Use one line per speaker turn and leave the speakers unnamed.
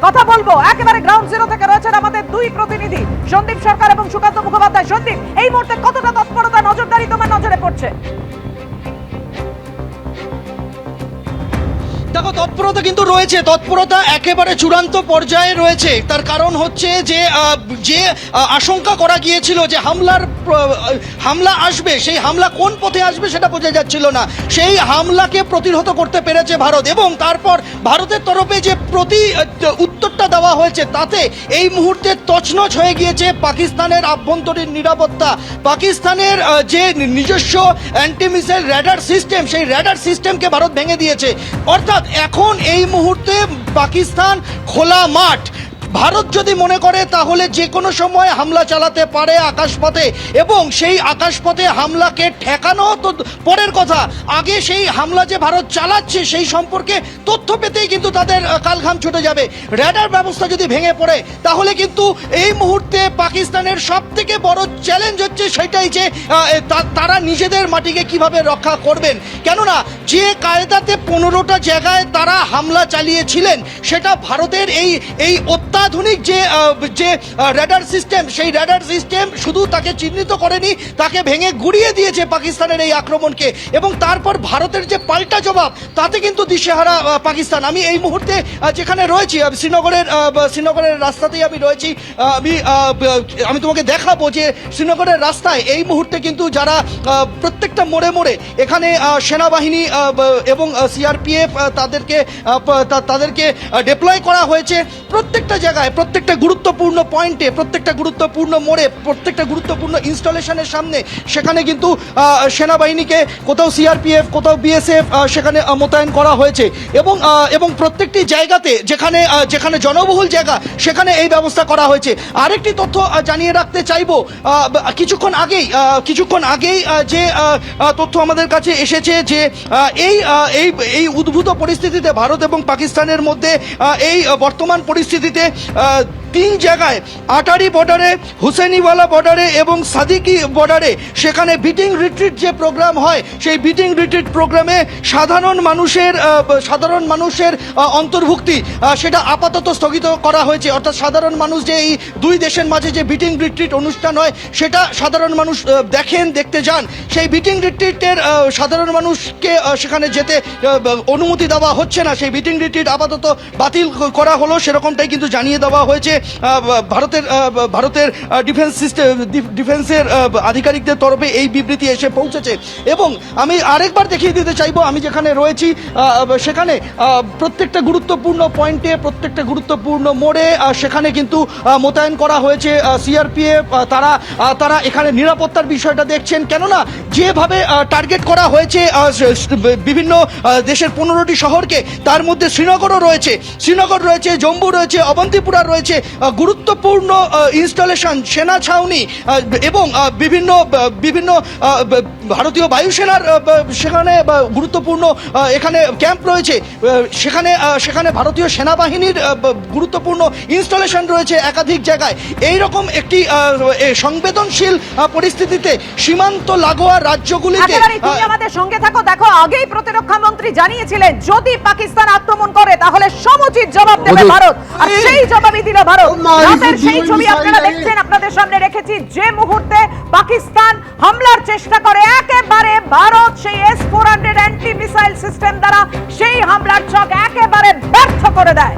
কথা বলবো। একেবারে গ্রাউন্ড জিরো থেকে রয়েছেন আমাদের দুই প্রতিনিধি, সন্দীপ সরকার এবং সুকান্ত মুখোপাধ্যায়। সন্দীপ, এই মুহূর্তে কতটা তৎপরতা, নজরদারি তোমার নজরে পড়ছে?
দেখো, তৎপরতা কিন্তু রয়েছে, তৎপরতা একেবারে চূড়ান্ত পর্যায়ে রয়েছে। তার কারণ হচ্ছে যে আশঙ্কা করা গিয়েছিল যে হামলা আসবে, সেই হামলা কোন পথে আসবে সেটা বোঝা যাচ্ছিল না। সেই হামলাকে প্রতিহত করতে পেরেছে ভারত, এবং তারপর ভারতের তরফে যে উত্তরটা দেওয়া হয়েছে তাতে এই মুহূর্তে তছনছ হয়ে গিয়েছে পাকিস্তানের আভ্যন্তরীণ নিরাপত্তা। পাকিস্তানের যে নিজস্ব অ্যান্টি মিসাইল র্যাডার সিস্টেম, সেই র্যাডার সিস্টেমকে ভারত ভেঙে দিয়েছে। অর্থাৎ এখন এই মুহূর্তে পাকিস্তান খোলা মাঠ। ভারত যদি মনে করে তাহলে যে কোনো সময় হামলা চালাতে পারে আকাশপথে, এবং সেই আকাশপথে হামলাকে ঠেকানো তো পরের কথা, আগে সেই হামলা যে ভারত চালাচ্ছে সেই সম্পর্কে তথ্য পেতেই কিন্তু তাদের কালঘাম ছুটে যাবে। র্যাডার ব্যবস্থা যদি ভেঙে পড়ে তাহলে কিন্তু এই মুহূর্তে পাকিস্তানের সব থেকে বড় চ্যালেঞ্জ হচ্ছে সেটাই যে তারা নিজেদের মাটিকে কিভাবে রক্ষা করবেন। কেননা যে কায়দাতে 15টা জায়গায় তারা হামলা চালিয়েছিলেন, সেটা ভারতের এই অত্যাধুনিক যে র্যাডার সিস্টেম, সেই র্যাডার সিস্টেম শুধু তাকে চিহ্নিত করেনি, তাকে ভেঙে গুড়িয়ে দিয়েছে পাকিস্তানের এই আক্রমণকে। এবং তারপর ভারতের যে পাল্টা জবাব, তাতে কিন্তু দিশেহারা পাকিস্তান। আমি এই মুহূর্তে যেখানে রয়েছি, শ্রীনগরের রাস্তাতেই আমি রয়েছি। আমি তোমাকে দেখাবো যে শ্রীনগরের রাস্তায় এই মুহূর্তে কিন্তু যারা প্রত্যেকটা মোড়ে মোড়ে এখানে সেনাবাহিনী এবং সিআরপিএফ তাদেরকে ডিপ্লয় করা হয়েছে। প্রত্যেকটা জায়গায়, প্রত্যেকটা গুরুত্বপূর্ণ পয়েন্টে, প্রত্যেকটা গুরুত্বপূর্ণ মোড়ে, প্রত্যেকটা গুরুত্বপূর্ণ ইনস্টলেশনের সামনে সেখানে কিন্তু সেনাবাহিনীকে কোথাও সিআরপিএফ, কোথাও বিএসএফ সেখানে মোতায়েন করা হয়েছে। এবং প্রত্যেকটি জায়গাতে যেখানে জনবহুল জায়গা সেখানে এই ব্যবস্থা করা হয়েছে। আরেকটি তথ্য জানিয়ে রাখতে চাইবো, কিছুক্ষণ আগেই যে তথ্য আমাদের কাছে এসেছে যে এই উদ্ভূত পরিস্থিতিতে ভারত এবং পাকিস্তানের মধ্যে এই বর্তমান পরিস্থিতিতে 3 জায়গায়, আটারি বর্ডারে, হুসেনিওয়ালা বর্ডারে এবং সাদিকি বর্ডারে সেখানে বিটিং রিট্রিট যে প্রোগ্রাম হয়, সেই বিটিং রিট্রিট প্রোগ্রামে সাধারণ মানুষের অন্তর্ভুক্তি সেটা আপাতত স্থগিত করা হয়েছে। অর্থাৎ সাধারণ মানুষ যে এই দুই দেশের মাঝে যে বিটিং রিট্রিট অনুষ্ঠান হয় সেটা সাধারণ মানুষ দেখতে যান, সেই বিটিং রিট্রিটের সাধারণ মানুষকে সেখানে যেতে অনুমতি দেওয়া হচ্ছে না। সেই বিটিং রিট্রিট আপাতত বাতিল করা হলো, সেরকমটাই কিন্তু জানিয়ে দেওয়া হয়েছে ভারতের ডিফেন্সের আধিকারিকদের তরফে। এই বিবৃতি এসে পৌঁছেছে। এবং আমি আরেকবার দেখিয়ে দিতে চাইবো, আমি যেখানে রয়েছি সেখানে প্রত্যেকটা গুরুত্বপূর্ণ পয়েন্টে, প্রত্যেকটা গুরুত্বপূর্ণ মোড়ে সেখানে কিন্তু মোতায়েন করা হয়েছে সিআরপিএফ। তারা এখানে নিরাপত্তার বিষয়টা দেখছেন। কেননা যেভাবে টার্গেট করা হয়েছে বিভিন্ন দেশের 15টি শহরকে, তার মধ্যে শ্রীনগর রয়েছে, জম্মু রয়েছে, অবন্তিপুরা রয়েছে, গুরুত্বপূর্ণ ইনস্টলেশন, সেনা ছাউনি এবং বিভিন্ন ভারতীয় বায়ুসেনার সেখানে গুরুত্বপূর্ণ এখানে ক্যাম্প রয়েছে। সেখানে ভারতীয় সেনাবাহিনীর গুরুত্বপূর্ণ ইনস্টলেশন রয়েছে একাধিক জায়গায়। এইরকম একটি সংবেদনশীল পরিস্থিতিতে সীমান্ত লাগোয়া রাজ্যগুলিতে
তুমি আমাদের সঙ্গে থাকো। দেখো, আগেই প্রতিরক্ষা মন্ত্রী জানিয়েছিলেন যদি পাকিস্তান আক্রমণ করে তাহলে সমুচিত জবাব দেবে ভারত, আর সেই জবাবই দিল ভারত। রাতের সেই ছবি আপনারা দেখছেন, আপনাদের সামনে রেখেছি। যে মুহূর্তে পাকিস্তান হামলার চেষ্টা করে, একেবারে ভারত সেই S-400 অ্যান্টি মিসাইল সিস্টেম দ্বারা সেই হামলার ছক একেবারে ব্যর্থ করে দেয়।